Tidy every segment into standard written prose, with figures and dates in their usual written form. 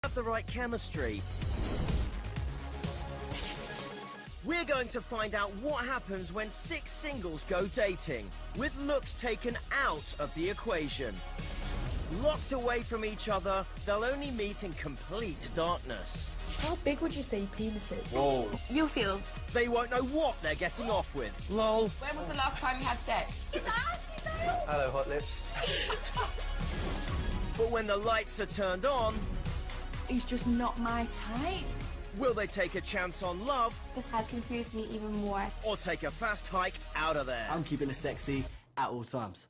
Have the right chemistry. We're going to find out what happens when 6 singles go dating, with looks taken out of the equation. Locked away from each other, they'll only meet in complete darkness. How big would you say your penis is? Whoa. You'll feel. They won't know what they're getting off with. Lol. When was the last time you had sex? Hello, hot lips. But when the lights are turned on, He's just not my type. will they take a chance on love This has confused me even more. or take a fast hike out of there? I'm keeping it sexy at all times.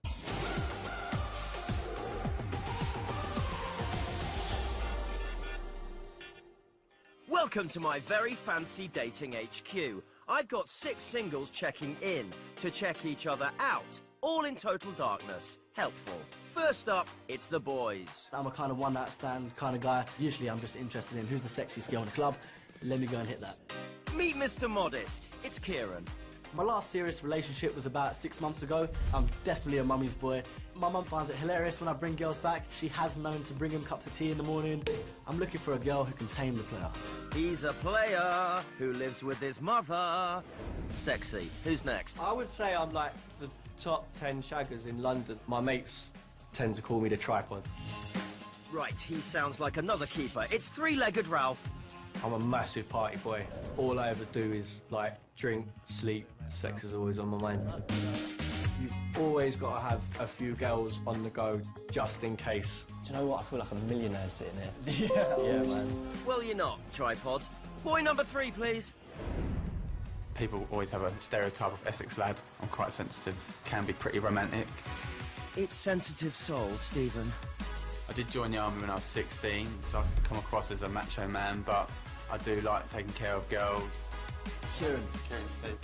Welcome to my very fancy dating HQ. I've got 6 singles checking in to check each other out, all in total darkness. Helpful. First up, it's the boys. I'm a kind of one-night stand kind of guy. Usually I'm just interested in who's the sexiest girl in the club. Let me go and hit that. Meet Mr. Modest. It's Kieran. My last serious relationship was about 6 months ago. I'm definitely a mummy's boy. My mum finds it hilarious when I bring girls back. She has known to bring him a cup of tea in the morning. I'm looking for a girl who can tame the player. He's a player who lives with his mother. Sexy. Who's next? I would say I'm like the top 10 shaggers in London. My mates tend to call me the tripod. Right, he sounds like another keeper. It's 3-legged Ralph. I'm a massive party boy. All I ever do is like drink, sleep. Sex is always on my mind. You've always got to have a few girls on the go just in case. Do you know what? I feel like a millionaire sitting here. Yeah, man. Well, you're not, tripod. Boy number 3, please. People always have a stereotype of Essex lad. I'm quite sensitive, can be pretty romantic. It's sensitive soul, Stephen. I did join the army when I was 16, so I come across as a macho man, but I do like taking care of girls. Kieran.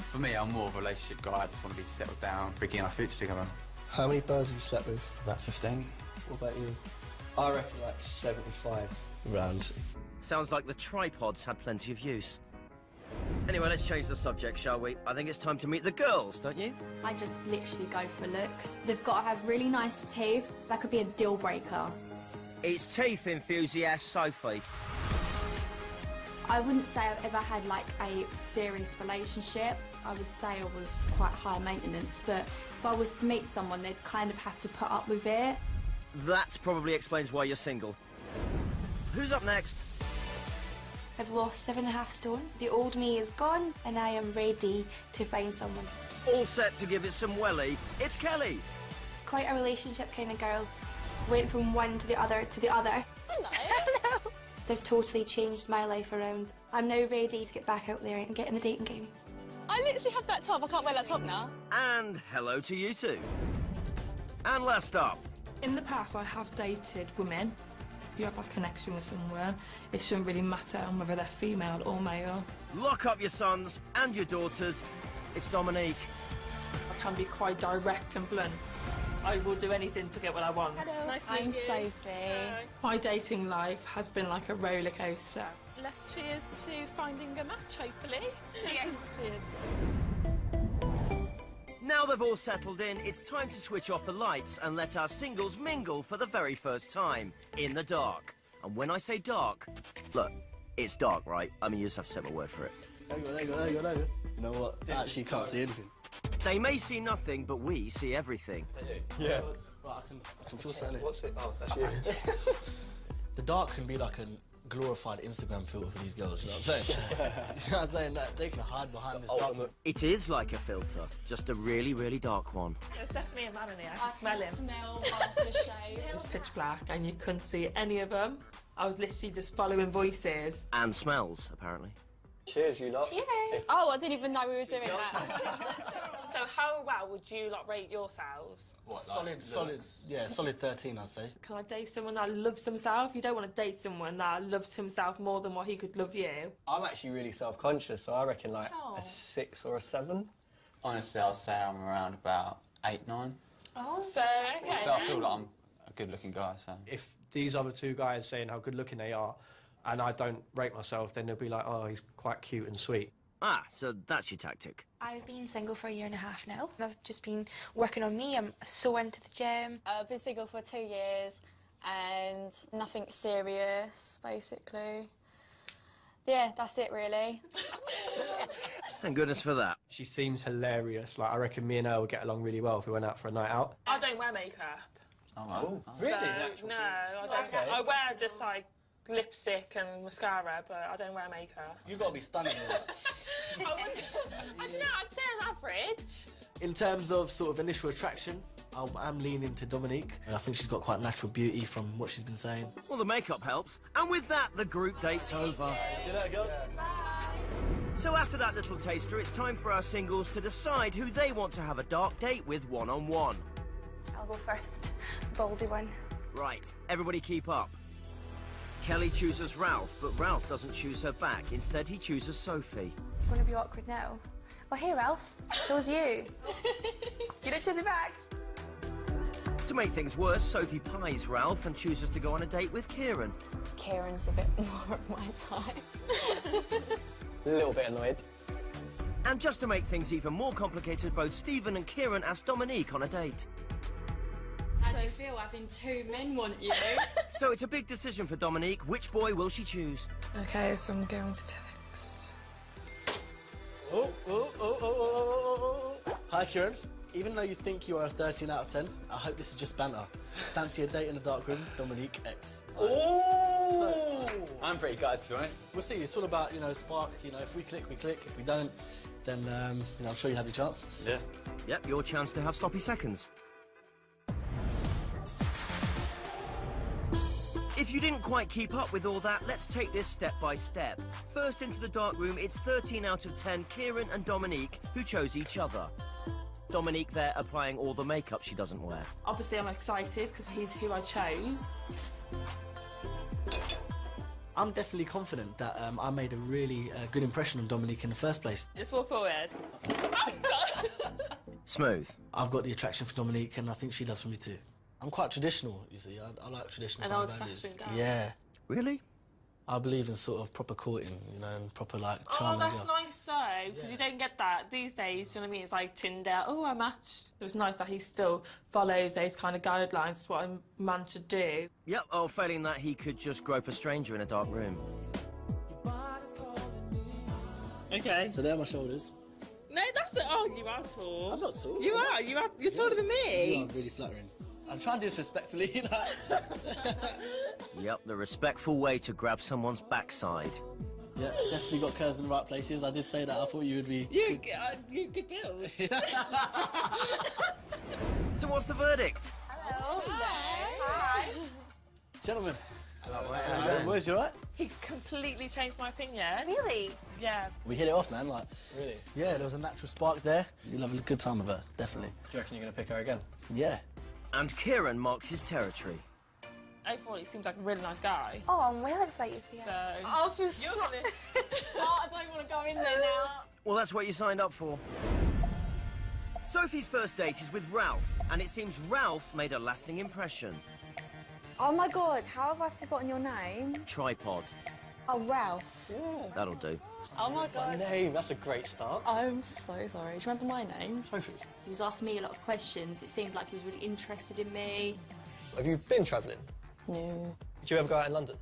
For me, I'm more of a relationship guy. I just want to be settled down, beginning our future together. How many birds have you slept with? About 15. What about you? I reckon like 75 rounds. Sounds like the tripods had plenty of use. Anyway, let's change the subject, shall we? I think it's time to meet the girls, don't you? I just literally go for looks. They've got to have really nice teeth. That could be a deal breaker. It's teeth enthusiast Sophie. I wouldn't say I've ever had like a serious relationship. I would say I was quite high maintenance, but if I was to meet someone, they'd kind of have to put up with it. That probably explains why you're single. Who's up next? I've lost 7.5 stone. The old me is gone, and I am ready to find someone. All set to give it some welly. It's Kelly. Quite a relationship kind of girl. Went from one to the other to the other. Hello. They've totally changed my life around. I'm now ready to get back out there and get in the dating game. I literally have that top. I can't wear that top now. And hello to you two. And last up. In the past, I have dated women. If you have a connection with someone, it shouldn't really matter whether they're female or male. Lock up your sons and your daughters. It's Dominique. I can be quite direct and blunt. I will do anything to get what I want. Hello. Nice to meet I'm you. Sophie. My dating life has been like a roller coaster. Let's cheers to finding a match, hopefully. Cheers. Cheers. Now they've all settled in, it's time to switch off the lights and let our singles mingle for the very first time, in the dark. And when I say dark, look, it's dark, right? I mean, you just have to say my word for it. Hang on. You know what? I actually can't see anything. They may see nothing, but we see everything. Yeah. Right, I can feel something. What's it? Oh, that's you. The dark can be like a glorified Instagram filter for these girls, you know what I'm saying? You know what I'm saying? Like, they can hide behind this darkness. It is like a filter, just a really, really dark one. There's definitely a man in here. I can smell him. Smell aftershave. It was pitch black and you couldn't see any of them. I was literally just following voices. And smells, apparently. Cheers, you lot. Cheers. Oh, I didn't even know we were doing that. So how well would you lot rate yourselves? Solid 13, I'd say. Can I date someone that loves himself? You don't want to date someone that loves himself more than what he could love you. I'm actually really self-conscious, so I reckon like a 6 or a 7. Honestly, I'll say I'm around about 8, 9. Oh, So, okay. I feel like I'm a good-looking guy, so... If these other two guys saying how good-looking they are, and I don't rate myself, then they'll be like, oh, he's quite cute and sweet. Ah, so that's your tactic. I've been single for 1.5 years now. I've just been working on me. I'm so into the gym. I've been single for 2 years. and nothing serious, basically. Yeah, that's it, really. Thank goodness for that. She seems hilarious. Like, I reckon me and her would get along really well if we went out for a night out. I don't wear makeup. Oh, Really? So, no, I don't. Okay. I wear just like lipstick and mascara, but I don't wear makeup. You've got to be stunning. with that. I don't know, I'd say I'm average. In terms of sort of initial attraction, I'm leaning to Dominique. I think she's got quite natural beauty from what she's been saying. Well, the makeup helps. And with that, the group date's over. See you later, girls. So after that little taster, it's time for our singles to decide who they want to have a dark date with one-on-one. I'll go first. Ballsy one. Right, everybody keep up. Kelly chooses Ralph, but Ralph doesn't choose her back. Instead, he chooses Sophie. It's going to be awkward now. Well, here, Ralph. I chose you. You don't choose me back. To make things worse, Sophie pies Ralph and chooses to go on a date with Kieran. Kieran's a bit more of my type. A little bit annoyed. And just to make things even more complicated, both Stephen and Kieran ask Dominique on a date. How do you feel having two men want you? So it's a big decision for Dominique. Which boy will she choose? Okay, so I'm going to text. Hi, Kieran. Even though you think you are a 13 out of 10, I hope this is just banter. Fancy a date in the dark room, Dominique X. Oh! I'm pretty gutted, to be honest. We'll see. It's all about, spark. If we click, we click. If we don't, then, I'm sure you have your chance. Yeah. Yep, your chance to have sloppy seconds. If you didn't quite keep up with all that, let's take this step by step. First into the dark room, it's 13 out of 10 Kieran and Dominique who chose each other. Dominique there applying all the makeup she doesn't wear. Obviously, I'm excited because he's who I chose. I'm definitely confident that I made a really good impression on Dominique in the first place. Just walk forward. Smooth. I've got the attraction for Dominique, and I think she does for me too. I'm quite traditional, you see. I like traditional An values. old-fashioned guy. Yeah. Really? I believe in sort of proper courting, and proper, Oh, charming that's girl. nice though, because you don't get that these days, you know what I mean? It's like Tinder, oh, I matched. It was nice that he still follows those kind of guidelines. It's what a man should do. Yep, oh, failing that, he could just grope a stranger in a dark room. Okay. So there are my shoulders. No, that's not argue at all. I'm not tall. You are. You're taller than me. You are really flattering. I'm trying to do this respectfully. Yep, the respectful way to grab someone's backside. Yeah, definitely got curves in the right places. I did say that. I thought you would be. You could build. So what's the verdict? Hello. Hi. Gentlemen. Hello, Where's you right? He completely changed my opinion. Really? Yeah. We hit it off, man. Really? Yeah, there was a natural spark there. You'll have a good time with her, definitely. Do you reckon you're going to pick her again? Yeah. And Kieran marks his territory. I thought he seems like a really nice guy. Oh, I'm well excited for you. So. I feel so... Oh, I don't want to go in there now. Well, that's what you signed up for. Sophie's first date is with Ralph, and it seems Ralph made a lasting impression. Oh my God, how have I forgotten your name? Tripod. Oh, Ralph. That'll do. Oh my God. Name, that's a great start. I'm so sorry. Do you remember my name? Sophie. He was asking me a lot of questions. It seemed like he was really interested in me. Have you been travelling? No. Did you ever go out in London?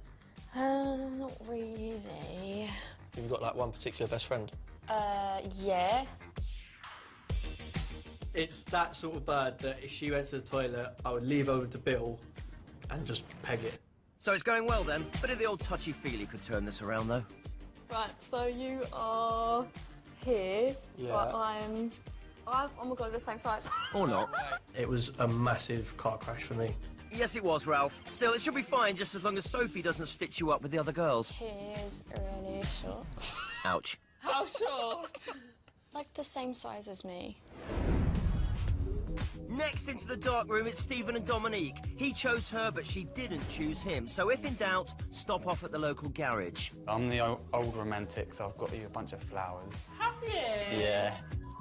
Not really. Have you got, like, one particular best friend? Yeah. It's that sort of bird that if she went to the toilet, I would leave over the bill and just peg it. So it's going well then. But if the old touchy-feely could turn this around, though. Right, so you are here, Yeah. but I'm... Oh my God, we're the same size. Or not. It was a massive car crash for me. Yes, it was, Ralph. Still, it should be fine just as long as Sophie doesn't stitch you up with the other girls. He is really short. Ouch. How short? Like the same size as me. Next into the dark room, it's Stephen and Dominique. He chose her, but she didn't choose him. So if in doubt, stop off at the local garage. I'm the old romantic, so I've got you a bunch of flowers. Have you? Yeah.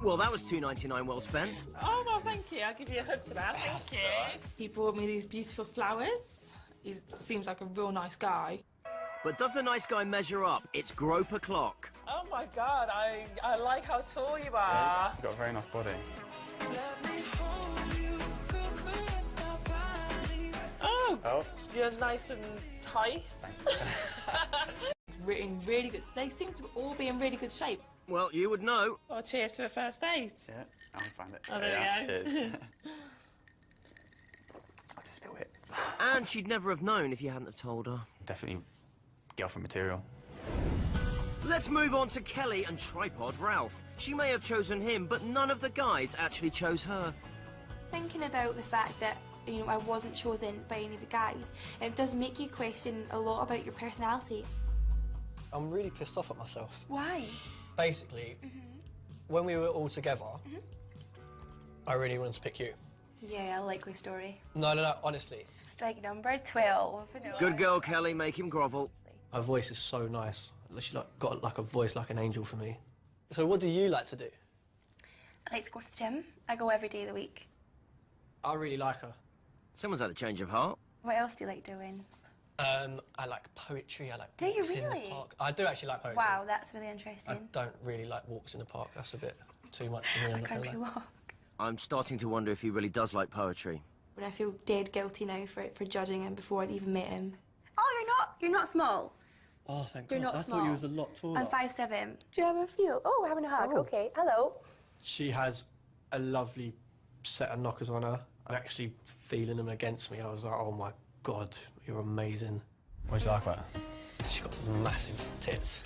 Well, that was $2.99 well spent. Oh, well, thank you. I'll give you a hug for that. Thank you. Right. He brought me these beautiful flowers. He seems like a real nice guy. But does the nice guy measure up? It's grope o'clock. Oh, my God. I like how tall you are. You've got a very nice body. Oh, Oh. You're nice and tight. In really good. They seem to all be in really good shape. Well, you would know. Well, cheers for a first date. Yeah, I'll find it. Oh, there we go. Cheers. I'll just spill it. And she'd never have known if you hadn't have told her. Definitely girlfriend material. Let's move on to Kelly and Tripod Ralph. She may have chosen him, but none of the guys actually chose her. Thinking about the fact that, you know, I wasn't chosen by any of the guys, it does make you question a lot about your personality. I'm really pissed off at myself. Why? Basically, when we were all together, I really wanted to pick you. Yeah, likely story. No, honestly. Strike number 12. Good girl, Kelly. Make him grovel. Her voice is so nice. She got like a voice like an angel for me. So what do you like to do? I like to go to the gym. I go every day of the week. I really like her. Someone's had a change of heart. What else do you like doing? I like poetry. I like Do you walks in really? the park. I do actually like poetry. Wow, that's really I interesting. don't really like walks in the park. That's a bit too much for me. I'm not gonna Country lie. walk. I'm starting to wonder if he really does like poetry. But I feel dead guilty now for judging him before I'd even met him. Oh, you're not small. Oh, thank You're God. not I small. thought you was a lot taller. I'm 5'7". Do you have a feel? Oh, we're having a hug. Okay, hello. She has a lovely set of knockers on her. I'm actually feeling them against me. I was like, oh my God, you're amazing. What do you like about her? She's got massive tits.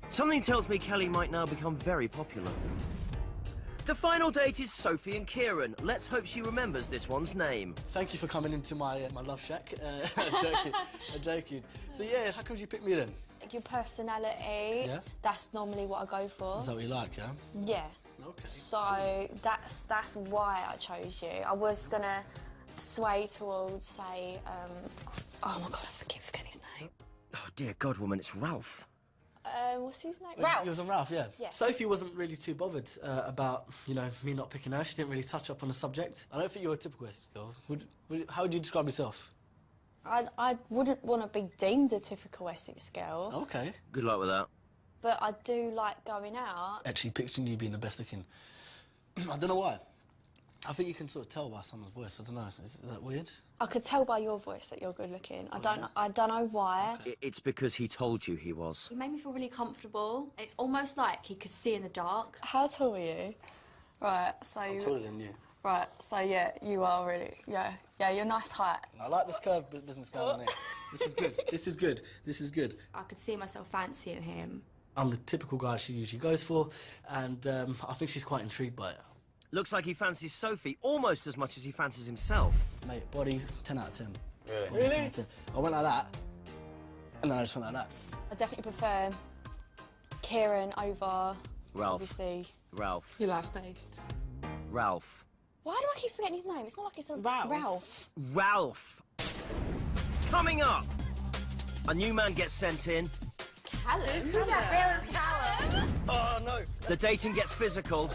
Something tells me Kelly might now become very popular. The final date is Sophie and Kieran. Let's hope she remembers this one's name. Thank you for coming into my love shack. I'm joking. So yeah, how come you pick me then? Your personality, Yeah? that's normally what I go for. Is that what you like, yeah? Yeah. Okay. So that's why I chose you. I was gonna sway towards, say, oh my God, I keep forgetting his name. Oh dear God, woman, it's Ralph. What's his name? Ralph. It was on Ralph, yeah. Yeah. Sophie wasn't really too bothered about, you know, me not picking her. She didn't really touch up on the subject. I don't think you're a typical Essex girl. How would you describe yourself? I wouldn't want to be deemed a typical Essex girl, Okay. Good luck with that. but I do like going out. Actually picturing you being the best looking. I don't know why. I think you can sort of tell by someone's voice. I don't know. Is that weird? I could tell by your voice that you're good looking. I don't know why. It's because he told you he was. He made me feel really comfortable. It's almost like he could see in the dark. How tall are you? Right, so I'm taller than you. right, so yeah, you are really you're nice height. I like this curve business going on here. This is good. This is good. This is good. I could see myself fancying him. I'm the typical guy she usually goes for, and I think she's quite intrigued by it. Looks like he fancies Sophie almost as much as he fancies himself. Mate, body, 10 out of 10. Really? 10 out of 10. I went like that, and then I just went like that. I definitely prefer Kieran over Ralph. obviously. Ralph. Your last date. Ralph. Why do I keep forgetting his name? It's not like it's a Ralph. Ralph. Coming up, a new man gets sent in. Callum? Who the hell is Callum? Oh, no. The dating gets physical.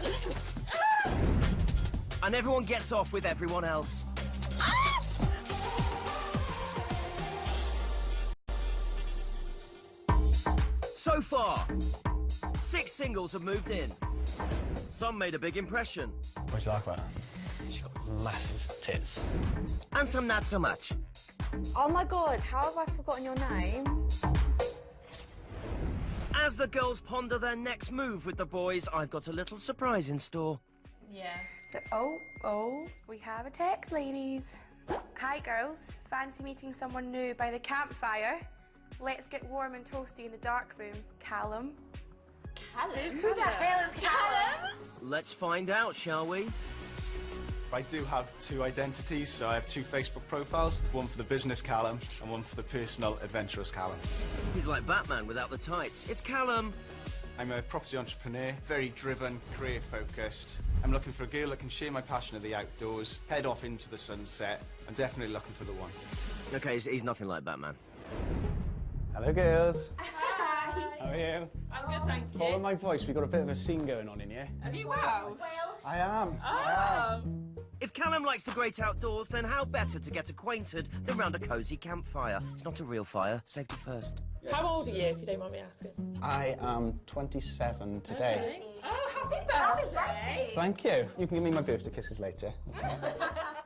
And everyone gets off with everyone else. So far, 6 singles have moved in. Some made a big impression, What do you like about her? She's got massive tits. and some not so much. Oh my God, how have I forgotten your name? As the girls ponder their next move with the boys, I've got a little surprise in store. Yeah. Oh, we have a text, ladies. Hi, girls. Fancy meeting someone new by the campfire? Let's get warm and toasty in the dark room. Callum. Callum? Who the hell is Callum? Let's find out, shall we? I do have 2 identities, so I have 2 Facebook profiles, one for the business Callum and one for the personal adventurous Callum. He's like Batman without the tights. It's Callum. I'm a property entrepreneur, very driven, career focused. I'm looking for a girl that can share my passion of the outdoors, head off into the sunset. I'm definitely looking for the one. Okay, he's nothing like Batman. Hello, girls. Hi. How are you? I'm good, thank you. Follow my voice. We've got a bit of a scene going on in here. Have you Welsh? I am. Oh. If Callum likes the great outdoors, then how better to get acquainted than round a cosy campfire? It's not a real fire. Safety first. How old are you, if you don't mind me asking? I am 27 today. Okay. Oh, happy birthday! Thank you. You can give me my birthday kisses later.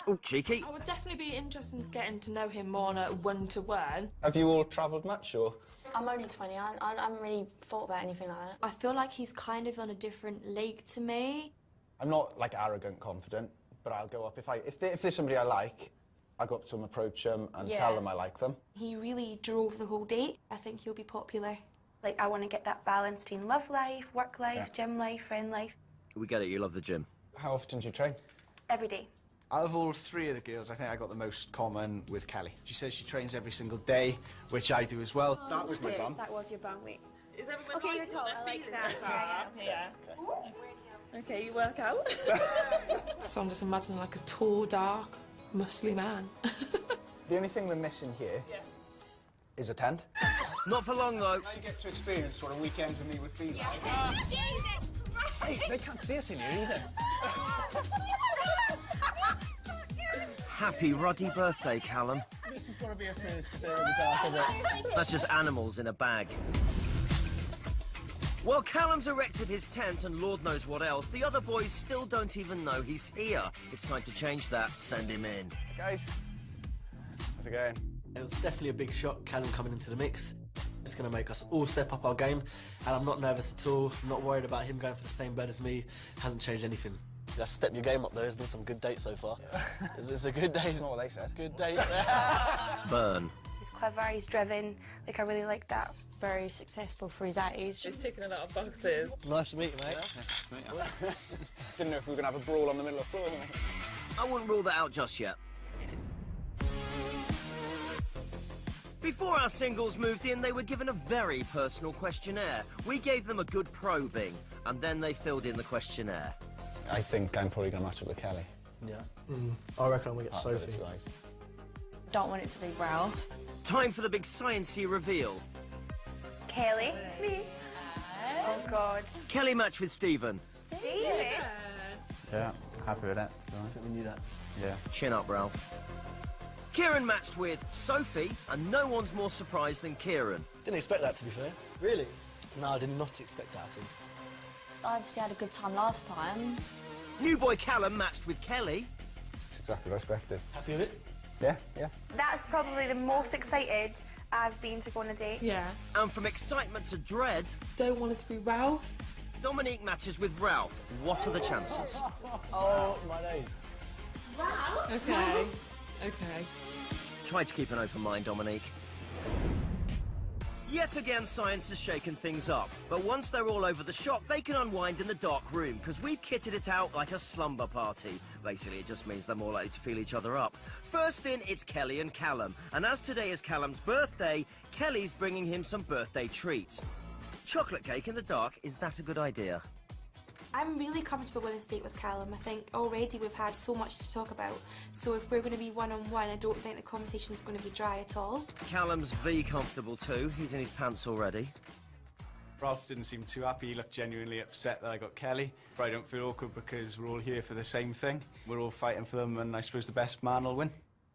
Oh, cheeky. I would definitely be interested in getting to know him more on a one-to-one. Have you all travelled much, or...? I'm only 20. I haven't really thought about anything like that. I feel like he's kind of on a different league to me. I'm not, like, arrogant confident, but I'll go up. If there's somebody I like, I go up to them, approach them, and tell them I like them. He really drove the whole date. I think he'll be popular. Like, I want to get that balance between love life, work life, gym life, friend life. We get it, you love the gym. How often do you train? Every day. Out of all three of the girls, I think I got the most common with Kelly. She says she trains every single day, which I do as well. That was my bum. That was your bum, wait. Is everyone Okay, you're liking tall. their I like feelings that. so far? Yeah. Okay, you work out. So I'm just imagining like a tall, dark, muscly man. The only thing we're missing here is a tent. Not for long, though. Now you get to experience what a weekend with me would be like. Jesus Christ! Hey, they can't see us in here either. Happy ruddy birthday, Callum. This has got to be a first day in the dark, isn't it? That's just animals in a bag. Well, Callum's erected his tent and Lord knows what else. The other boys still don't even know he's here. It's time to change that. Send him in. Guys, how's it going? It was definitely a big shock, Callum coming into the mix. It's going to make us all step up our game, and I'm not nervous at all. I'm not worried about him going for the same bed as me. Hasn't changed anything. You have to step your game up there. There's been some good dates so far. It's a good day. That's not what they said. Good date. Burn. He's clever, he's driven. Like, I really like that. Very successful for his age. He's ticking a lot of boxes. Nice to meet you, mate. Nice to meet you. Didn't know if we were going to have a brawl on the middle of the floor. I wouldn't rule that out just yet. Before our singles moved in, they were given a very personal questionnaire. We gave them a good probing, and then they filled in the questionnaire. I think I'm probably going to match up with Kelly. Yeah. I reckon I'm going to get Sophie. Don't want it to be Ralph. Time for the big sciencey reveal. Kelly. It's me. Oh, God. Kelly matched with Stephen. David? Yeah, happy with that, to be honest. We knew that. Yeah. Chin up, Ralph. Kieran matched with Sophie, and no one's more surprised than Kieran. Didn't expect that, to be fair. Really? No, I did not expect that at all. I obviously had a good time last time. New boy Callum matched with Kelly. That's exactly what I expected. Happy with it? Yeah. That's probably the most excited I've been to go on a date. Yeah. And from excitement to dread, Don't want it to be Ralph. Dominique matches with Ralph. What are the chances? Oh, my days. Okay. Okay. Try to keep an open mind, Dominique. Yet again, science has shaken things up. But once they're all over the shock, they can unwind in the dark room, because we've kitted it out like a slumber party. Basically, it just means they're more likely to feel each other up. First in, it's Kelly and Callum. And as today is Callum's birthday, Kelly's bringing him some birthday treats. Chocolate cake in the dark, is that a good idea? I'm really comfortable with this date with Callum. I think already we've had so much to talk about. So if we're going to be one-on-one, I don't think the conversation's going to be dry at all. Callum's V comfortable too. He's in his pants already. Ralph didn't seem too happy. He looked genuinely upset that I got Kelly. But I don't feel awkward because we're all here for the same thing. We're all fighting for them, and I suppose the best man will win.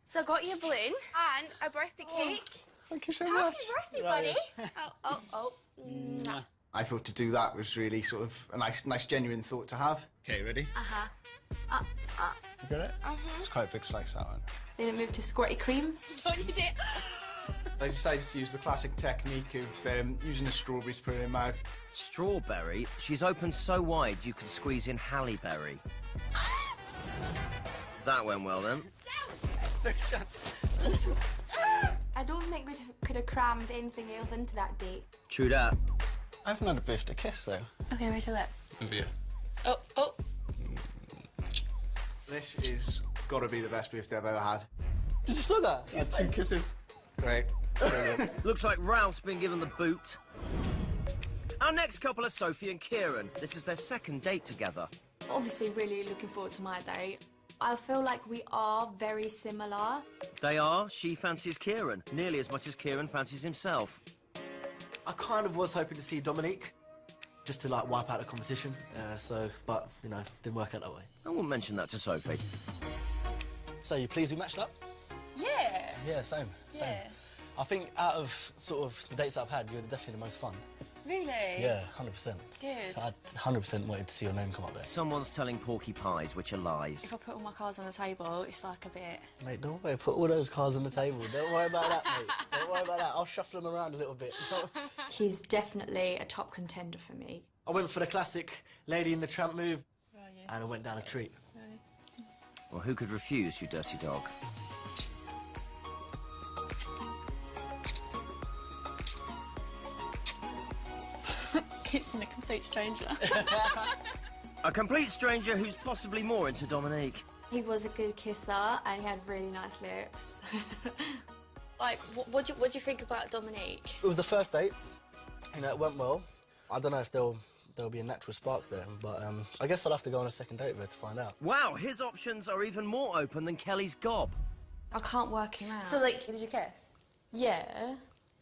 So I got you a balloon and a birthday cake. Thank you so Happy much. birthday, buddy. Oh. Mwah. I thought to do that was really sort of a nice genuine thought to have. Okay, ready? Uh-huh. You got it? It's quite a big slice, that one. Then it moved to squirty cream. Don't you do it? I decided to use the classic technique of using a strawberry to put in my mouth. Strawberry? She's opened so wide you could squeeze in Halle Berry. That went well then. No chance. I don't think we could have crammed anything else into that date. True that. I haven't had a birthday kiss, though. Okay, where's your lips? Yeah. Oh. This is got to be the best birthday I've ever had. Did you still that? I had 2 kisses. Great. Looks like Ralph's been given the boot. Our next couple are Sophie and Kieran. This is their second date together. Obviously, really looking forward to my date. I feel like we are very similar. They are. She fancies Kieran, nearly as much as Kieran fancies himself. I kind of was hoping to see Dominique, just to, like, wipe out the competition. But, you know, didn't work out that way. I won't mention that to Sophie. So, you pleased we matched up? Yeah. Yeah, same. Yeah. I think out of sort of the dates that I've had, you're definitely the most fun. Really? Yeah, 100%. Good. So I 100% wanted to see your name come up there. Someone's telling Porky Pies, which are lies. If I put all my cards on the table, it's like a bit... Mate, don't worry, put all those cards on the table. Don't worry about that, mate. Don't worry about that. I'll shuffle them around a little bit. He's definitely a top contender for me. I went for the classic Lady in the Tramp move, and I went down a treat. Well, who could refuse, you dirty dog? Kissing a complete stranger. A complete stranger who's possibly more into Dominique. He was a good kisser and he had really nice lips. Like, what do you think about Dominique? It was the first date. You know, it went well. I don't know if there'll be a natural spark there, but I guess I'll have to go on a second date with her to find out. Wow, his options are even more open than Kelly's gob. I can't work him out. So, like, did you kiss? Yeah.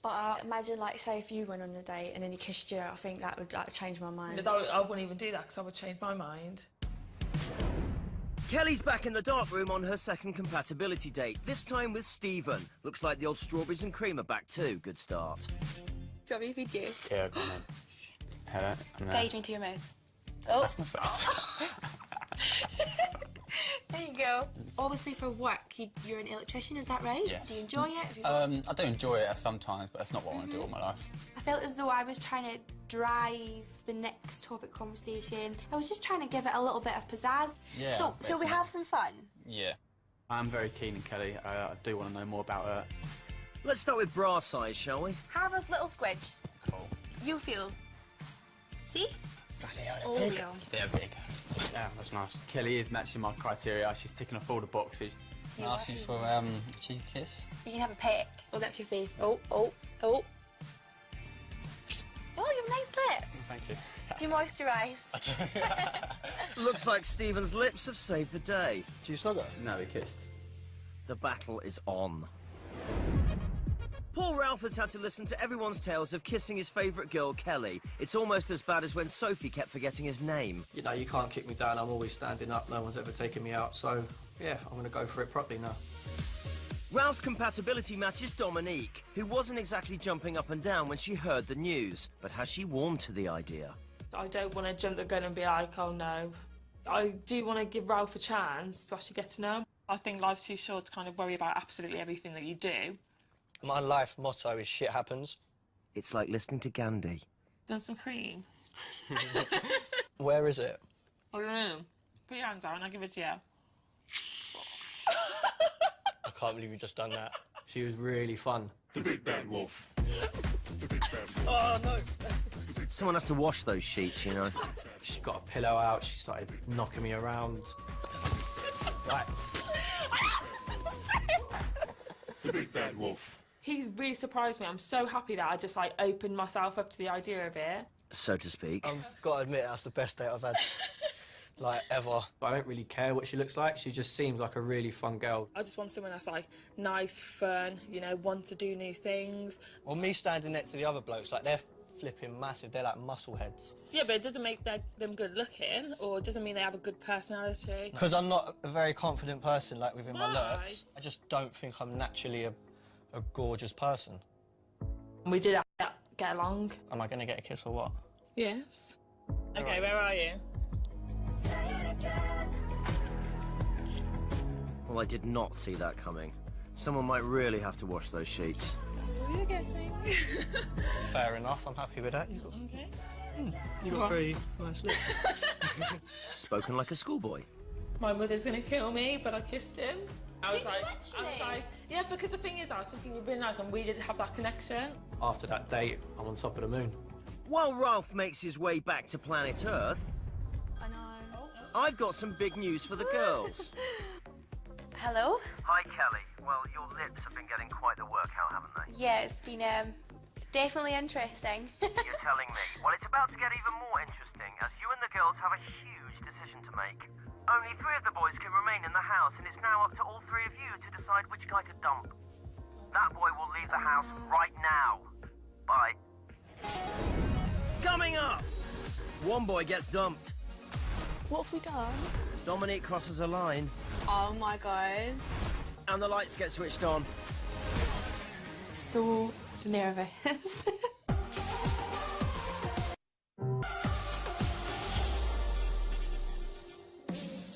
But I imagine, like, say if you went on a date and then he kissed you, I think that would, like, change my mind. I wouldn't even do that because I would change my mind. Kelly's back in the dark room on her second compatibility date, this time with Stephen. Looks like the old strawberries and cream are back too. Good start. Do you want me to feed you? Yeah, go on then. Hello, and Gauge me to your mouth. Oh. That's my face. There you go. Obviously, for work, you're an electrician, is that right? Yeah. Do you enjoy it? I do enjoy it sometimes, but that's not what I want to do all my life. I felt as though I was trying to drive the next topic conversation. I was just trying to give it a little bit of pizzazz. Yeah. So, shall we have some fun? Yeah. I'm very keen on Kelly. I do want to know more about her. Let's start with bra size, shall we? Have a little squidge. Cool. You feel. See? Bloody hell, All they're big. real. They're big. Yeah, that's nice. Kelly is matching my criteria. She's ticking off all the boxes. Yeah. Ask you for a cheeky kiss. You can have a peck. Oh, that's your face. Oh. Oh, you have nice lips. Thank you. Do you moisturise? Looks like Stephen's lips have saved the day. Do you snuggle? No, we kissed. The battle is on. Poor Ralph has had to listen to everyone's tales of kissing his favourite girl, Kelly. It's almost as bad as when Sophie kept forgetting his name. You know, you can't kick me down. I'm always standing up. No one's ever taken me out. So, yeah, I'm going to go for it properly now. Ralph's compatibility match is Dominique, who wasn't exactly jumping up and down when she heard the news. But has she warmed to the idea? I don't want to jump the gun and be like, oh no. I do want to give Ralph a chance to actually get to know him. I think life's too short to kind of worry about absolutely everything that you do. My life motto is shit happens. It's like listening to Gandhi. Done some cream. Where is it? I don't know. Put your hand down, I'll give it to you. I can't believe you just done that. She was really fun. The big bad wolf. Oh, no. Someone has to wash those sheets, you know. She got a pillow out. She started knocking me around. Right. The big bad wolf. He's really surprised me. I'm so happy that I just, like, opened myself up to the idea of it. So to speak. I've got to admit, that's the best date I've had, like, ever. I don't really care what she looks like. She just seems like a really fun girl. I just want someone that's, like, nice, fun, you know, want to do new things. Well, me standing next to the other blokes, like, they're flipping massive. They're like muscle heads. Yeah, but it doesn't make them good looking, or it doesn't mean they have a good personality. Because I'm not a very confident person, like, within my Why? looks. I just don't think I'm naturally a gorgeous person. We did get along. Am I going to get a kiss or what? Yes. Okay, right. where are you? Well, I did not see that coming. Someone might really have to wash those sheets. That's all you're getting. Fair enough, I'm happy with that. You've got, Okay. you got very nice lips. Spoken like a schoolboy. My mother's gonna kill me, but I kissed him. I was Did you like, actually? I was like, yeah, because the thing is, I was thinking you're really nice, and we did have that connection. After that date, I'm on top of the moon. While Ralph makes his way back to planet Earth, I know. I've got some big news for the girls. Hello? Hi, Kelly. Well, your lips have been getting quite the workout, haven't they? Yeah, it's been definitely interesting. You're telling me. Well, it's about to get even more interesting, as you and the girls have a huge decision to make. Only 3 of the boys can remain in the house, and it's now up to all 3 of you to decide which guy to dump. That boy will leave the house right now. Bye. Coming up! One boy gets dumped. What have we done? Dominique crosses a line. Oh my god. And the lights get switched on. So nervous.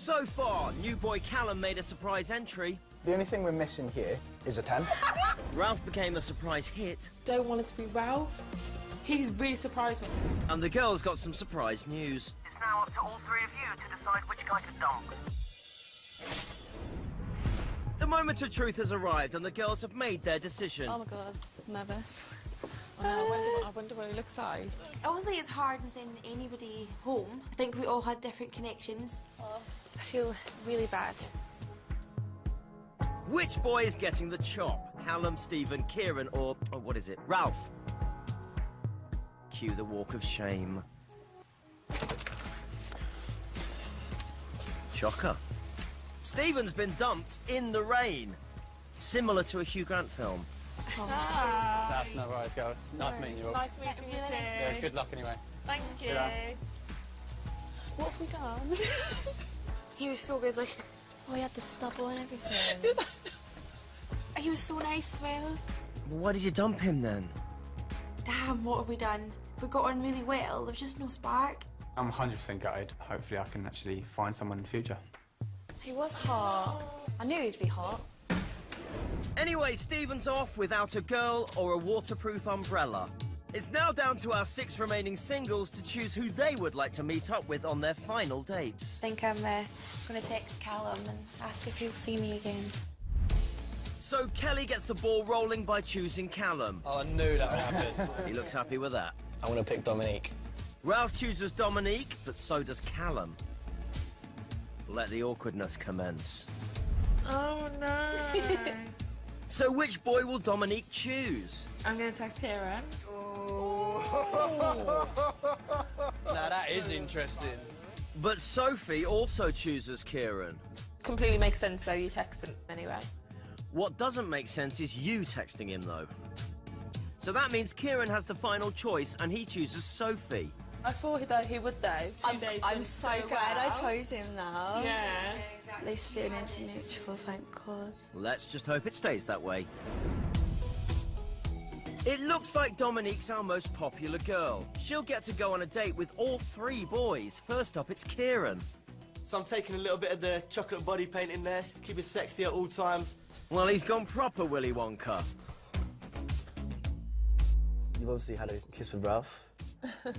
So far, new boy Callum made a surprise entry. The only thing we're missing here is a 10. Ralph became a surprise hit. Don't want it to be Ralph. He's really surprised me. And the girls got some surprise news. It's now up to all three of you to decide which guy to dump. The moment of truth has arrived and the girls have made their decision. Oh my god, nervous. I wonder what he looks like. Obviously, it's hard in sending anybody home. I think we all had different connections. I feel really bad. Which boy is getting the chop? Callum, Stephen, Kieran, or what is it, Ralph? Cue the walk of shame. Shocker. Stephen's been dumped in the rain. Similar to a Hugh Grant film. That's no worries, girls. Nice meeting you all. Nice meeting you too. Yeah, good luck anyway. Thank you. What have we done? He was so good, like... Oh, he had the stubble and everything. He was so nice as well. Why did you dump him then? Damn, what have we done? We got on really well. There was just no spark. I'm 100% gutted. Hopefully I can actually find someone in the future. He was hot. I knew he'd be hot. Anyway, Stephen's off without a girl or a waterproof umbrella. It's now down to our 6 remaining singles to choose who they would like to meet up with on their final dates. I think I'm going to text Callum and ask if he'll see me again. So Kelly gets the ball rolling by choosing Callum. Oh, I knew that would happen. He looks happy with that. I want to pick Dominique. Ralph chooses Dominique, but so does Callum. Let the awkwardness commence. Oh, no. So which boy will Dominique choose? I'm going to text Kieran. Now that is interesting. But Sophie also chooses Kieran. Completely makes sense, though. You text him anyway. What doesn't make sense is you texting him, though. So that means Kieran has the final choice, and he chooses Sophie. I thought that he would, though. I'm so glad I chose him now. Yeah. At least feelings are mutual, thank God. Let's just hope it stays that way. It looks like Dominique's our most popular girl. She'll get to go on a date with all 3 boys. First up, it's Kieran. So I'm taking a little bit of the chocolate body paint in there, keep it sexy at all times. Well, he's gone proper Willy Wonka. You've obviously had a kiss with Ralph. You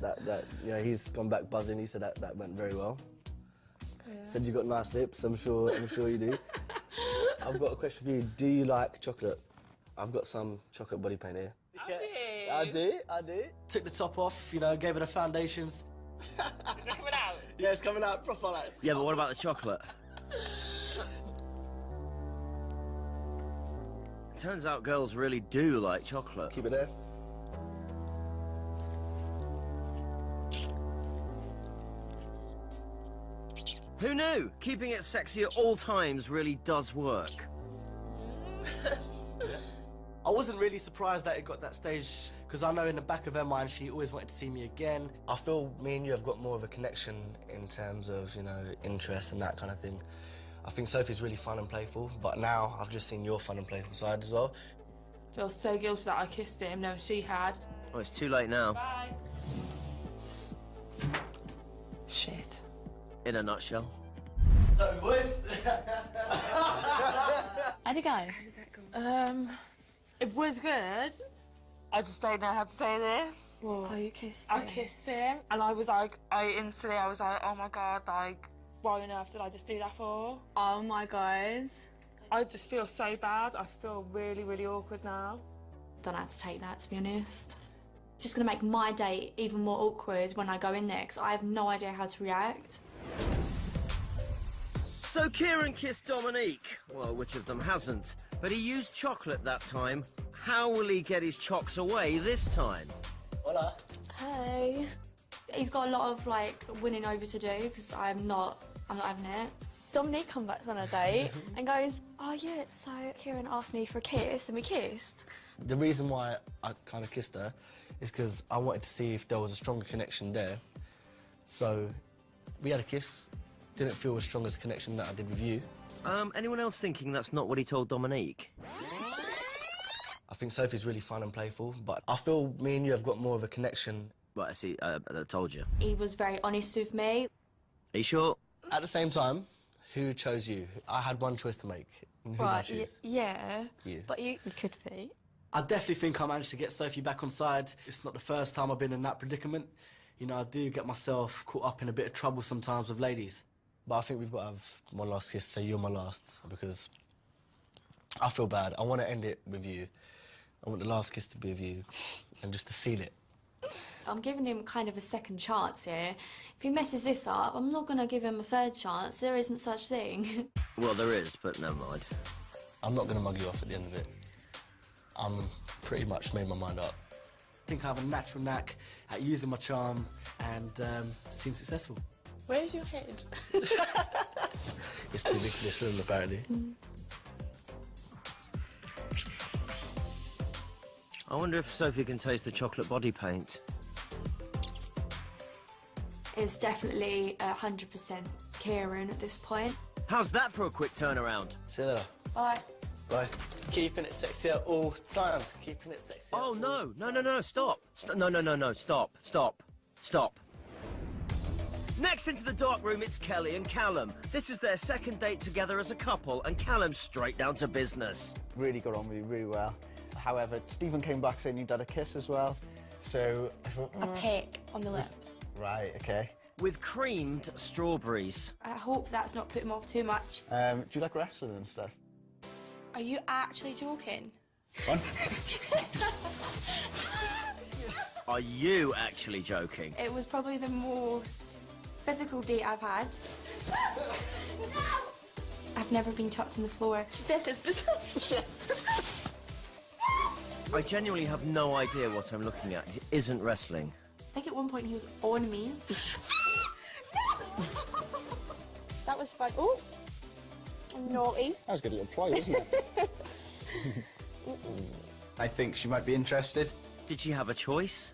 know, he's gone back buzzing. He said that went very well. Yeah. Said you got nice lips. I'm sure you do. I've got a question for you. Do you like chocolate? I've got some chocolate body paint here. I do. Took the top off, you know, gave it a foundations. Is it coming out? Yeah, it's coming out proper like. Yeah, but what about the chocolate? Turns out girls really do like chocolate. Keep it there. Who knew? Keeping it sexy at all times really does work. I wasn't really surprised that it got that stage, because I know in the back of her mind she always wanted to see me again. I feel me and you have got more of a connection in terms of, you know, interest and that kind of thing. I think Sophie's really fun and playful, but now I've just seen your fun and playful side as well. I feel so guilty that I kissed him, knowing she had. Oh, it's too late now. Bye. Shit. In a nutshell. So, boys. How'd it go? It was good. I just don't know how to say this. Oh, you kissed him? I kissed him, and I was like, oh my God, like, why on earth did I just do that for? Oh my God. I just feel so bad. I feel really, really awkward now. Don't know how to take that, to be honest. It's just going to make my date even more awkward when I go in there, because I have no idea how to react. So Kieran kissed Dominique. Well, which of them hasn't? But he used chocolate that time. How will he get his chocks away this time? Hola. Hey. He's got a lot of, like, winning over to do, because I'm not having it. Dominique come back on a date and goes, oh yeah, so Kieran asked me for a kiss and we kissed. The reason why I kind of kissed her is because I wanted to see if there was a stronger connection there. So we had a kiss. Didn't feel as strong as a connection that I did with you. Anyone else thinking that's not what he told Dominique? I think Sophie's really fun and playful, but I feel me and you have got more of a connection. Right, I see, I told you. He was very honest with me. Are you sure? At the same time, Who chose you? I had one choice to make. Who did I Right, choose? yeah. You. But you could be. I definitely think I managed to get Sophie back on side. It's not the first time I've been in that predicament. You know, I do get myself caught up in a bit of trouble sometimes with ladies. But I think we've got to have one last kiss, so you're my last, because I feel bad. I want to end it with you. I want the last kiss to be with you, and just to seal it. I'm giving him kind of a second chance here. If he messes this up, I'm not going to give him a third chance. There isn't such thing. Well, there is, but never mind. I'm not going to mug you off at the end of it. I'm pretty much made my mind up. I think I have a natural knack at using my charm and seem successful. Where's your head? It's too big for this room, apparently. I wonder if Sophie can taste the chocolate body paint. It's definitely 100% Kieran at this point. How's that for a quick turnaround? See you later. Bye. Bye. Keeping it sexy at all times. Keeping it sexy. Oh, no, stop. No, stop. Next into the dark room, it's Kelly and Callum. This is their second date together as a couple, and Callum's straight down to business. Really got on with you really well. However, Stephen came back saying you'd had a kiss as well. So... A peck on the lips. Right, OK. With creamed strawberries. I hope that's not put him off too much. Do you like wrestling and stuff? Are you actually joking? What? Are you actually joking? It was probably the most physical date I've had. I've never been chucked on the floor. This is bizarre. I genuinely have no idea what I'm looking at. It isn't wrestling. I think at one point he was on me. That was fun. Oh, naughty. That was a good little ploy, wasn't it? I think she might be interested. Did she have a choice?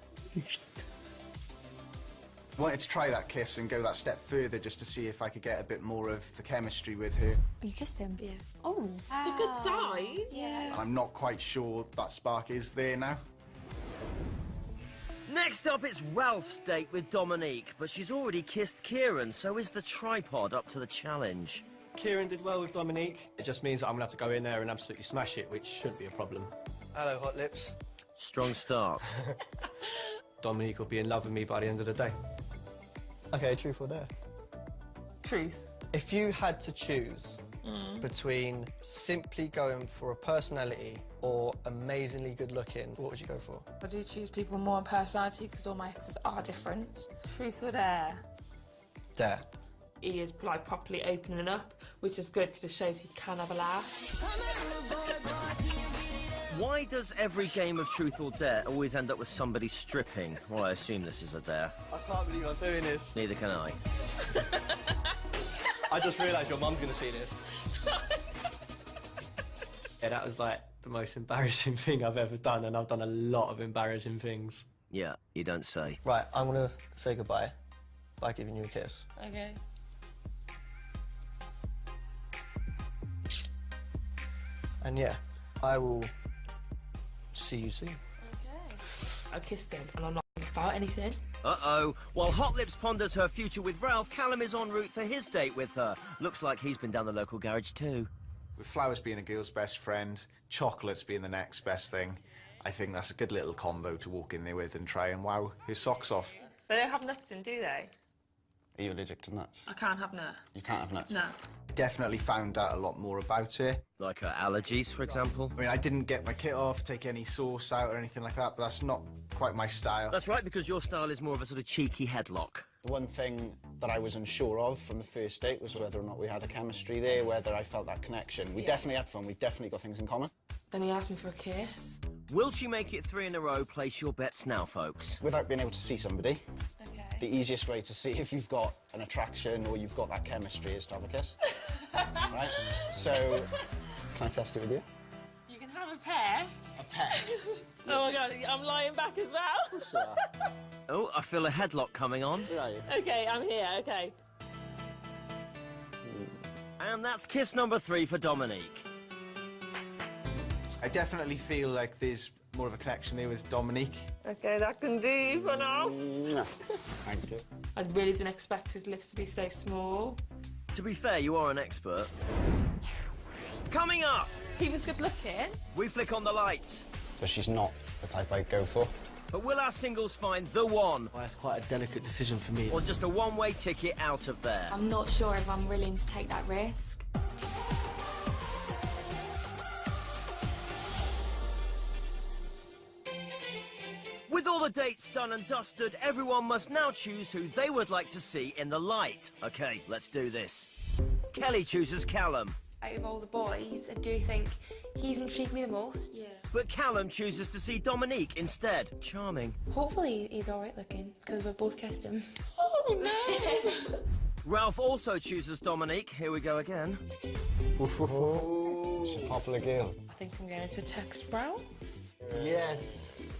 Wanted to try that kiss and go that step further just to see if I could get a bit more of the chemistry with her. You kissed him? Yeah. Oh. It's a good sign. Yeah. I'm not quite sure that spark is there now. Next up, it's Ralph's date with Dominique, but she's already kissed Kieran, so is the tripod up to the challenge? Kieran did well with Dominique. It just means that I'm going to have to go in there and absolutely smash it, which shouldn't be a problem. Hello, hot lips. Strong start. Dominique will be in love with me by the end of the day. OK, truth or dare? Truth. If you had to choose between simply going for a personality or amazingly good looking, what would you go for? I do choose people more on personality because all my exes are different. Truth or dare? Dare. He is like properly opening up, which is good because it shows he can have a laugh. Why does every game of Truth or Dare always end up with somebody stripping? Well, I assume this is a dare. I can't believe I'm doing this. Neither can I. I just realised your mum's going to see this. Yeah, that was like the most embarrassing thing I've ever done, and I've done a lot of embarrassing things. Yeah, you don't say. Right, I'm going to say goodbye by giving you a kiss. Okay. And yeah, I will see you soon. Okay. I kissed him and I'm not about anything. Uh-oh. While Hot Lips ponders her future with Ralph, Callum is en route for his date with her. Looks like he's been down the local garage too. With flowers being a girl's best friend, chocolates being the next best thing, I think that's a good little combo to walk in there with and try and wow his socks off. They don't have nuts in, do they? Are you allergic to nuts? I can't have nuts. You can't have nuts? No. Definitely found out a lot more about her. Like her allergies, for example? I mean, I didn't get my kit off, take any sauce out or anything like that, but that's not quite my style. That's right, because your style is more of a sort of cheeky headlock. The one thing that I was unsure of from the first date was whether or not we had a chemistry there, whether I felt that connection. We definitely had fun, we definitely got things in common. Then he asked me for a kiss. Will she make it 3 in a row? Place your bets now, folks. Without being able to see somebody, the easiest way to see if you've got an attraction or you've got that chemistry is to have a kiss. Right? So, can I test it with you? You can have a pair. A pair? Oh my god, I'm lying back as well. Sure. Oh, I feel a headlock coming on. Where are you? Okay, I'm here, okay. And that's kiss number 3 for Dominique. I definitely feel like there's more of a connection there with Dominique. Okay, that can do for now. Thank you. I really didn't expect his lips to be so small. To be fair, you are an expert. Coming up! He was good looking. We flick on the lights. But she's not the type I'd go for. But will our singles find the one? Well, that's quite a delicate decision for me. Or just a one-way ticket out of there? I'm not sure if I'm willing to take that risk. With all the dates done and dusted, everyone must now choose who they would like to see in the light. OK, let's do this. Kelly chooses Callum. Out of all the boys, I do think he's intrigued me the most. Yeah. But Callum chooses to see Dominique instead. Charming. Hopefully he's all right looking, because we've both kissed him. Oh, no! Ralph also chooses Dominique. Here we go again. She's a popular girl. I think I'm going to text Ralph. Yes.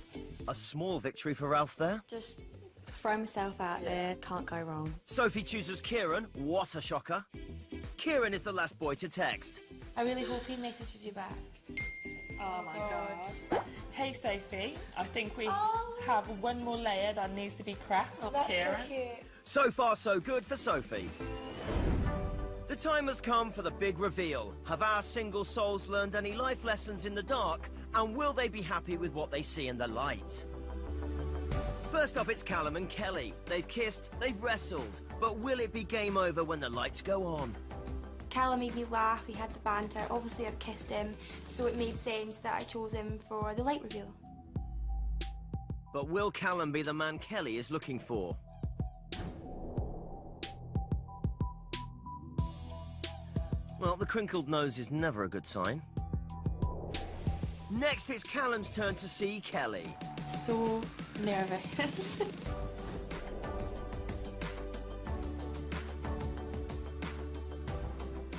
A small victory for Ralph there. Just throw myself out there, can't go wrong. Sophie chooses Kieran. What a shocker. Kieran is the last boy to text. I really hope he messages you back. Oh my God. Hey Sophie, I think we have one more layer that needs to be cracked. Oh, that's Kieran. so cute. So far, so good for Sophie. The time has come for the big reveal. Have our single souls learned any life lessons in the dark? And will they be happy with what they see in the light? First up, it's Callum and Kelly. They've kissed, they've wrestled. But will it be game over when the lights go on? Callum made me laugh, he had the banter. Obviously I've kissed him, so it made sense that I chose him for the light reveal. But will Callum be the man Kelly is looking for? Well, the crinkled nose is never a good sign. Next, it's Callum's turn to see Kelly. So nervous.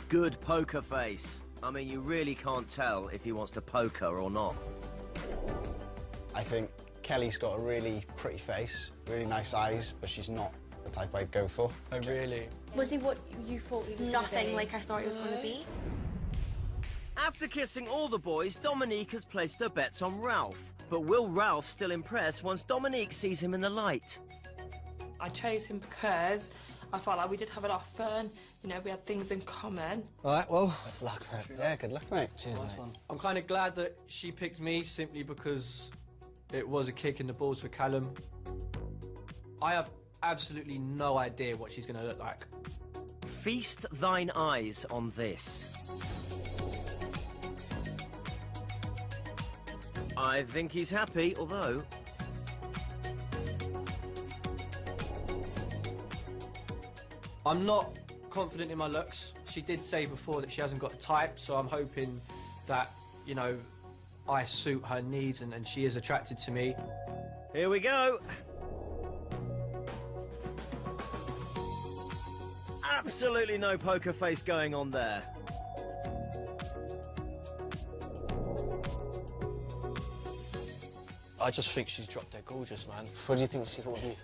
Good poker face. I mean, you really can't tell if he wants to poke her or not. I think Kelly's got a really pretty face, really nice eyes, but she's not the type I'd go for. Oh, really? Was he what you thought he was Nothing like I thought he was going to be. After kissing all the boys, Dominique has placed her bets on Ralph. But will Ralph still impress once Dominique sees him in the light? I chose him because I felt like we did have a lot of fun. You know, we had things in common. All right, well, best of luck, mate. Yeah, good luck, mate. Cheers, mate. I'm kind of glad that she picked me simply because it was a kick in the balls for Callum. I have absolutely no idea what she's going to look like. Feast thine eyes on this. I think he's happy, although... I'm not confident in my looks. She did say before that she hasn't got a type, so I'm hoping that, you know, I suit her needs and she is attracted to me. Here we go. Absolutely no poker face going on there. I just think she's dropped dead gorgeous, man. What do you think she thought of me?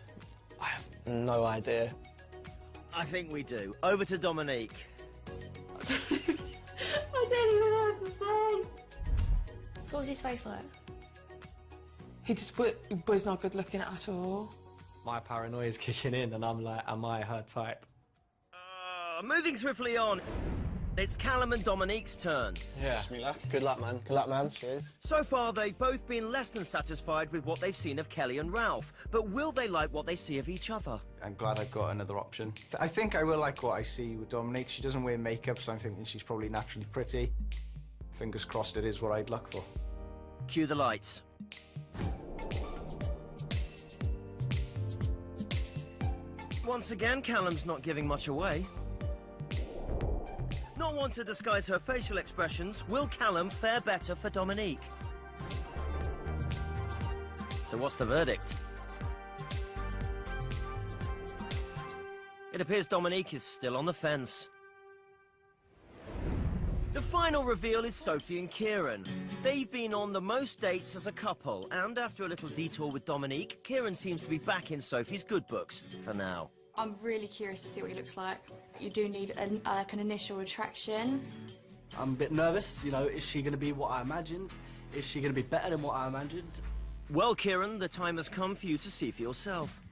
I have no idea. I think we do. Over to Dominique. I don't even know what to say. So what was his face like? He just was not good looking at all. My paranoia is kicking in and I'm like, am I her type? Moving swiftly on. It's Callum and Dominique's turn. Yeah. Wish me luck. Good luck, man. Good luck, man. Cheers. So far, they've both been less than satisfied with what they've seen of Kelly and Ralph. But will they like what they see of each other? I'm glad I've got another option. I think I will like what I see with Dominique. She doesn't wear makeup, so I'm thinking she's probably naturally pretty. Fingers crossed it is what I'd look for. Cue the lights. Once again, Callum's not giving much away. Not one to disguise her facial expressions, will Callum fare better for Dominique? So what's the verdict? It appears Dominique is still on the fence. The final reveal is Sophie and Kieran. They've been on the most dates as a couple, and after a little detour with Dominique, Kieran seems to be back in Sophie's good books for now. I'm really curious to see what he looks like. You do need like an initial attraction. I'm a bit nervous, you know, is she going to be what I imagined? Is she going to be better than what I imagined? Well, Kieran, the time has come for you to see for yourself.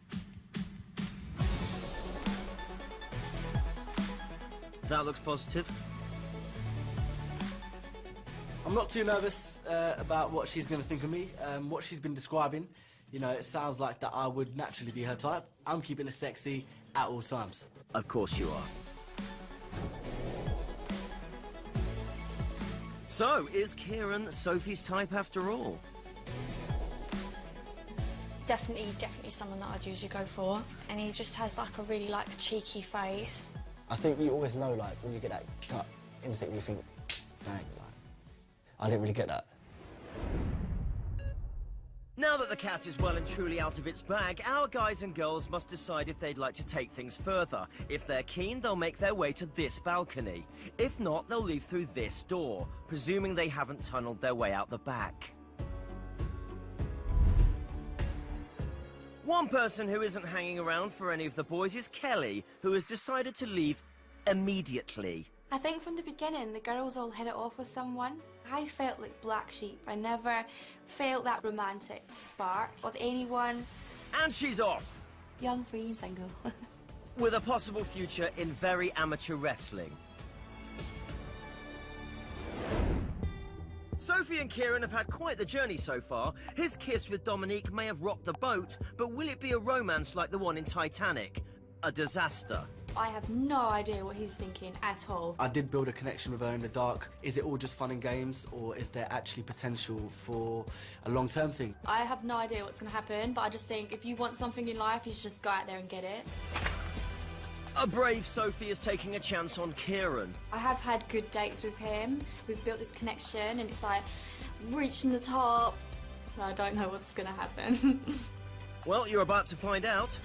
That looks positive. I'm not too nervous about what she's going to think of me. What she's been describing, you know, it sounds like that I would naturally be her type. I'm keeping it sexy at all times. Of course you are. So, is Kieran Sophie's type after all? Definitely someone that I'd usually go for. And he just has like a really like cheeky face. I think you always know, like, when you get that gut instinct, you think, dang, like, I didn't really get that. Now that the cat is well and truly out of its bag, our guys and girls must decide if they'd like to take things further. If they're keen, they'll make their way to this balcony. If not, they'll leave through this door, presuming they haven't tunneled their way out the back. One person who isn't hanging around for any of the boys is Kelly, who has decided to leave immediately. I think from the beginning, the girls all hit it off with someone. I felt like black sheep. I never felt that romantic spark with anyone. And she's off! Young, free and single. With a possible future in very amateur wrestling. Sophie and Kieran have had quite the journey so far. His kiss with Dominique may have rocked the boat, but will it be a romance like the one in Titanic? A disaster. I have no idea what he's thinking at all. I did build a connection with her in the dark. Is it all just fun and games, or is there actually potential for a long-term thing? I have no idea what's going to happen, but I just think if you want something in life, you should just go out there and get it. A brave Sophie is taking a chance on Kieran. I have had good dates with him. We've built this connection, and it's like reaching the top. I don't know what's going to happen. Well, you're about to find out.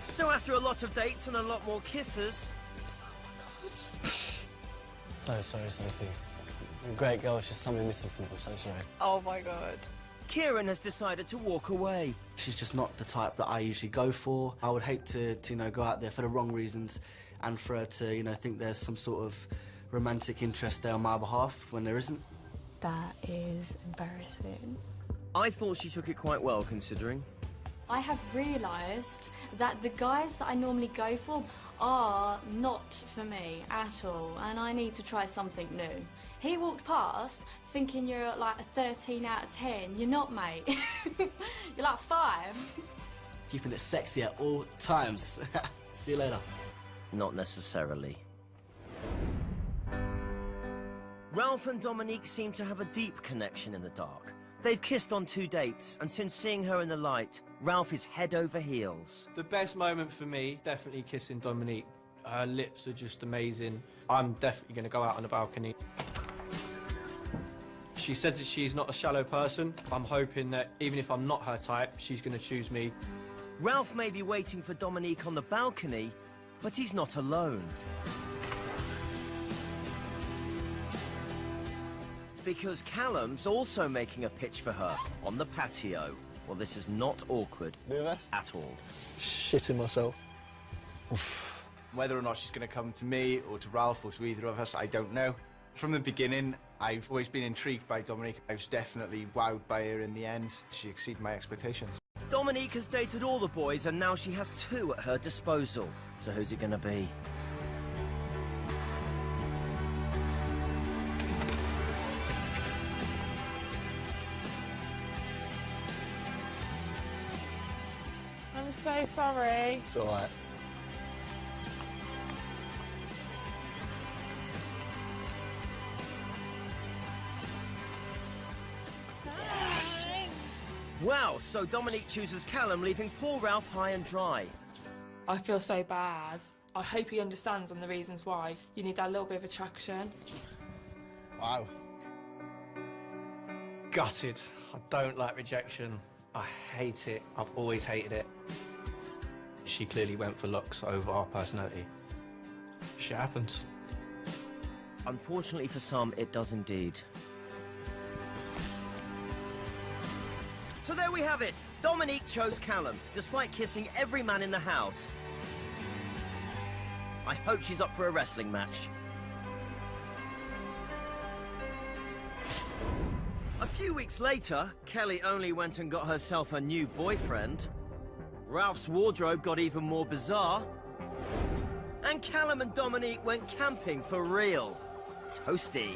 So after a lot of dates and a lot more kisses... So sorry, Sophie. You're a great girl, it's just something missing from you. I'm so sorry. Oh my God. Kieran has decided to walk away. She's just not the type that I usually go for. I would hate to you know, go out there for the wrong reasons and for her to, you know, think there's some sort of romantic interest there on my behalf when there isn't. That is embarrassing. I thought she took it quite well, considering. I have realised that the guys that I normally go for are not for me at all, and I need to try something new. He walked past thinking you're like a 13 out of 10. You're not, mate. You're like 5. Keeping it sexy at all times. See you later. Not necessarily. Ralph and Dominique seem to have a deep connection in the dark. They've kissed on 2 dates, and since seeing her in the light, Ralph is head over heels. The best moment for me, definitely kissing Dominique. Her lips are just amazing. I'm definitely going to go out on the balcony. She says that she's not a shallow person. I'm hoping that even if I'm not her type, she's going to choose me. Ralph may be waiting for Dominique on the balcony, but he's not alone. Because Callum's also making a pitch for her on the patio. Well, this is not awkward at all. Shitting myself. Whether or not she's going to come to me or to Ralph or to either of us, I don't know. From the beginning, I've always been intrigued by Dominique. I was definitely wowed by her in the end. She exceeded my expectations. Dominique has dated all the boys, and now she has 2 at her disposal. So who's it going to be? I'm so sorry. It's all right. Wow, so Dominique chooses Callum, leaving poor Ralph high and dry. I feel so bad. I hope he understands and the reasons why. You need that little bit of attraction. Wow. Gutted. I don't like rejection. I hate it. I've always hated it. She clearly went for looks over our personality. Shit happens. Unfortunately for some, it does indeed. So there we have it. Dominique chose Callum, despite kissing every man in the house. I hope she's up for a wrestling match. A few weeks later, Kelly only went and got herself a new boyfriend. Ralph's wardrobe got even more bizarre. And Callum and Dominique went camping for real. Toasty.